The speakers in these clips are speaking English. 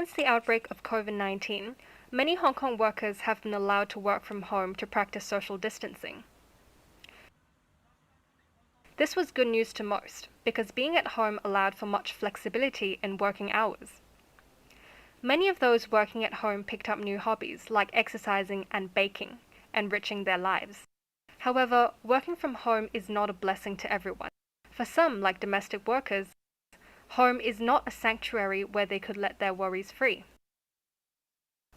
Since the outbreak of COVID-19, many Hong Kong workers have been allowed to work from home to practice social distancing. This was good news to most, because being at home allowed for much flexibility in working hours. Many of those working at home picked up new hobbies like exercising and baking, enriching their lives. However, working from home is not a blessing to everyone. For some, like domestic workers, home is not a sanctuary where they could let their worries free.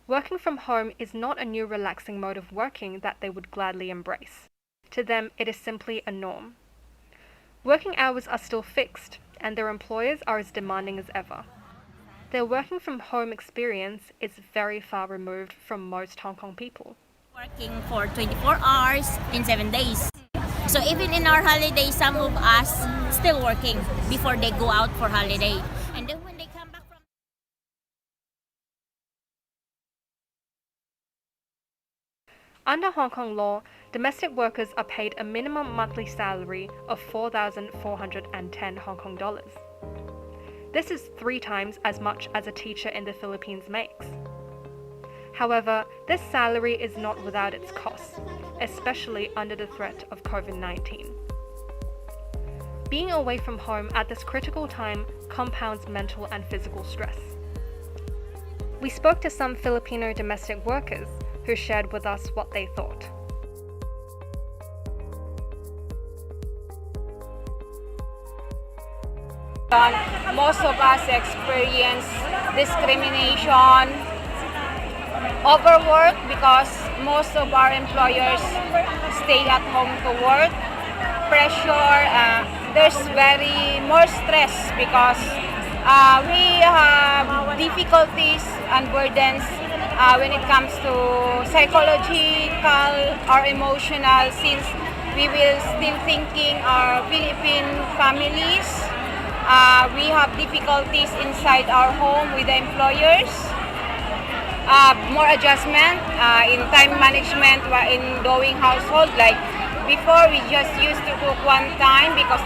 Working from home is not a new relaxing mode of working that they would gladly embrace. To them, it is simply a norm. Working hours are still fixed, and their employers are as demanding as ever. Their working from home experience is very far removed from most Hong Kong people. Working for 24 hours in 7 days. So even in our holiday, some of us still working before they go out for holiday. And then when they come back from... Under Hong Kong law, domestic workers are paid a minimum monthly salary of 4,410 Hong Kong dollars. This is 3 times as much as a teacher in the Philippines makes. However, this salary is not without its costs, especially under the threat of COVID-19. Being away from home at this critical time compounds mental and physical stress. We spoke to some Filipino domestic workers who shared with us what they thought. Most of us experience discrimination, overwork because most of our employers stay at home to work, pressure, there's very more stress because we have difficulties and burdens when it comes to psychological or emotional, since we will still thinking our Philippine families. We have difficulties inside our home with the employers. More adjustment in time management in doing household. Like before, we just used to cook one time because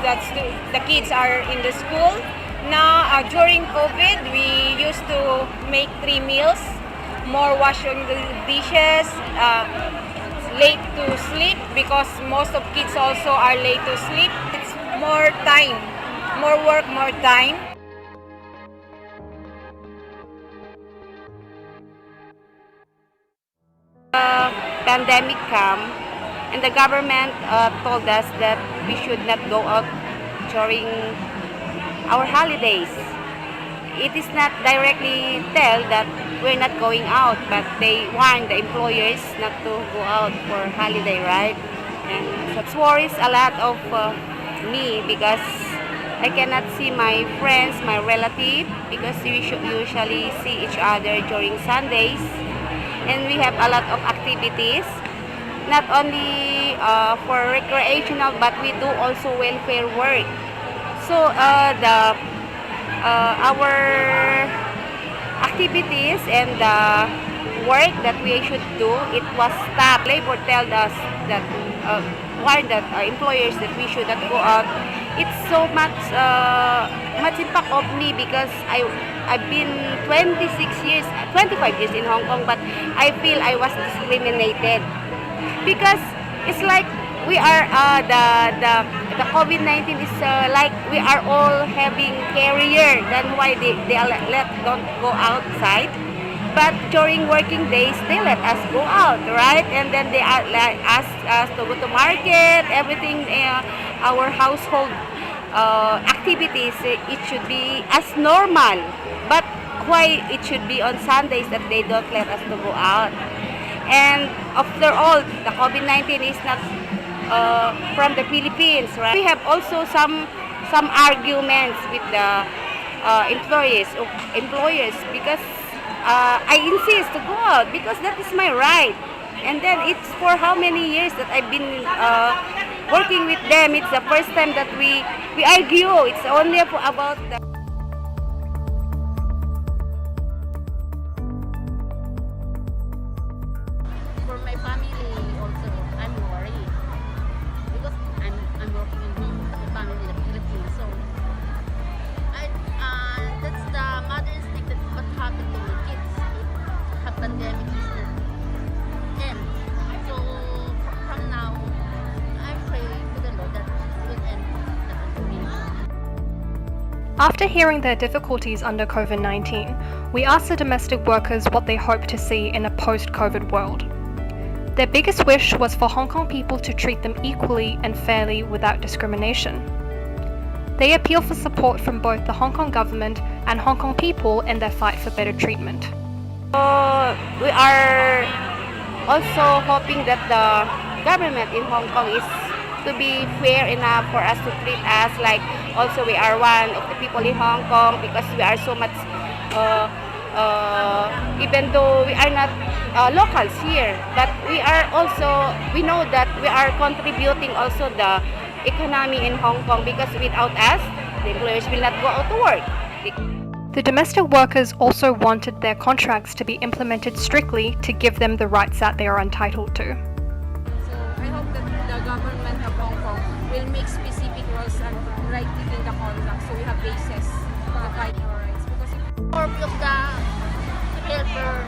the kids are in the school. Now, during COVID, we used to make 3 meals, more washing the dishes, late to sleep because most of kids also are late to sleep. It's more time, more work, more time. Pandemic come and the government told us that we should not go out during our holidays. It is not directly tell that we're not going out, but they warn the employers not to go out for holiday, right? And that worries a lot of me because I cannot see my friends, my relatives, because we should usually see each other during Sundays. And we have a lot of activities, not only for recreational, but we do also welfare work. So our activities and the work that we should do, it was stopped. Labor told us that warned that employers that we should not go out. It's so much impact of me because I've been 25 years in Hong Kong, but I feel I was discriminated because it's like we are the COVID-19 is like we are all having carrier. Then why they don't go outside? But during working days, they let us go out, right? And then they ask us to go to market, everything, our household activities, it should be as normal. But why it should be on Sundays that they don't let us to go out? And after all, the COVID-19 is not from the Philippines, right? We have also some arguments with the employers because I insist to go out because that is my right. And then it's for how many years that I've been working with them. It's the first time that we argue. It's only about the... For my family also, I'm worried because I'm working in the family in the Philippines. So that's the mother instinct that what happened to me. pandemic is end. So from now, I pray to the Lord that it will end the pandemic. After hearing their difficulties under COVID-19, we asked the domestic workers what they hope to see in a post-COVID world. Their biggest wish was for Hong Kong people to treat them equally and fairly without discrimination. They appeal for support from both the Hong Kong government and Hong Kong people in their fight for better treatment. We are also hoping that the government in Hong Kong is to be fair enough for us to treat us like also we are one of the people in Hong Kong, because we are so much even though we are not locals here, but we know that we are contributing also the economy in Hong Kong, because without us the employers will not go out to work. The domestic workers also wanted their contracts to be implemented strictly to give them the rights that they are entitled to. So I hope that the government of Hong Kong will make specific rules and right within the contract, so we have basis to fight our rights. Because Curfew of the helper,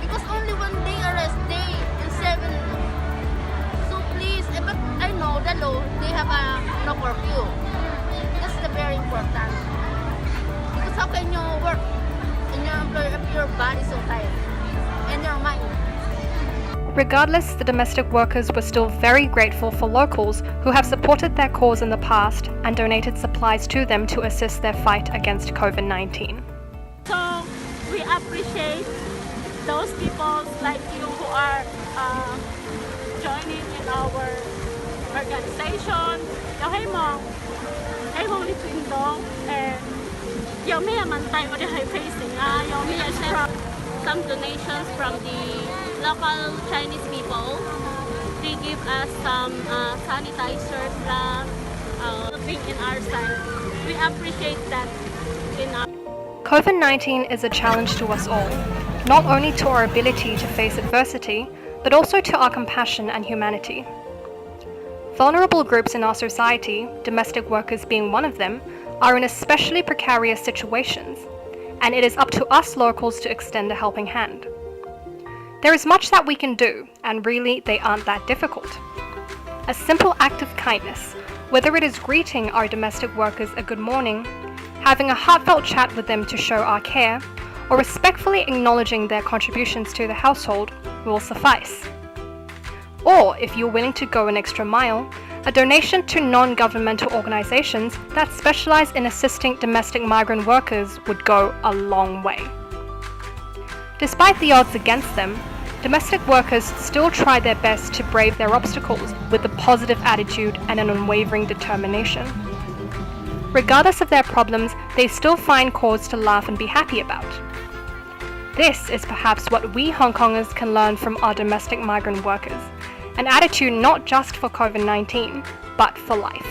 because only one day arrest day and 7. So please, but I know the law, they have a no curfew. That's very important. Because how can you work in your employer if your body is so tired and your mind? Regardless, the domestic workers were still very grateful for locals who have supported their cause in the past and donated supplies to them to assist their fight against COVID-19. So we appreciate those people like you who are joining in our organization. Yo hay mong ay hong li twin dong and yo mi man tai mo di hai facing yo mi share some donations from the local Chinese people. They give us some sanitizers being in our side. We appreciate that in our COVID-19 is a challenge to us all, not only to our ability to face adversity, but also to our compassion and humanity. Vulnerable groups in our society, domestic workers being one of them, are in especially precarious situations, and it is up to us locals to extend a helping hand. There is much that we can do, and really they aren't that difficult. A simple act of kindness, whether it is greeting our domestic workers a good morning, having a heartfelt chat with them to show our care, or respectfully acknowledging their contributions to the household, will suffice. Or, if you're willing to go an extra mile, a donation to non-governmental organizations that specialize in assisting domestic migrant workers would go a long way. Despite the odds against them, domestic workers still try their best to brave their obstacles with a positive attitude and an unwavering determination. Regardless of their problems, they still find cause to laugh and be happy about. This is perhaps what we Hong Kongers can learn from our domestic migrant workers, an attitude not just for COVID-19, but for life.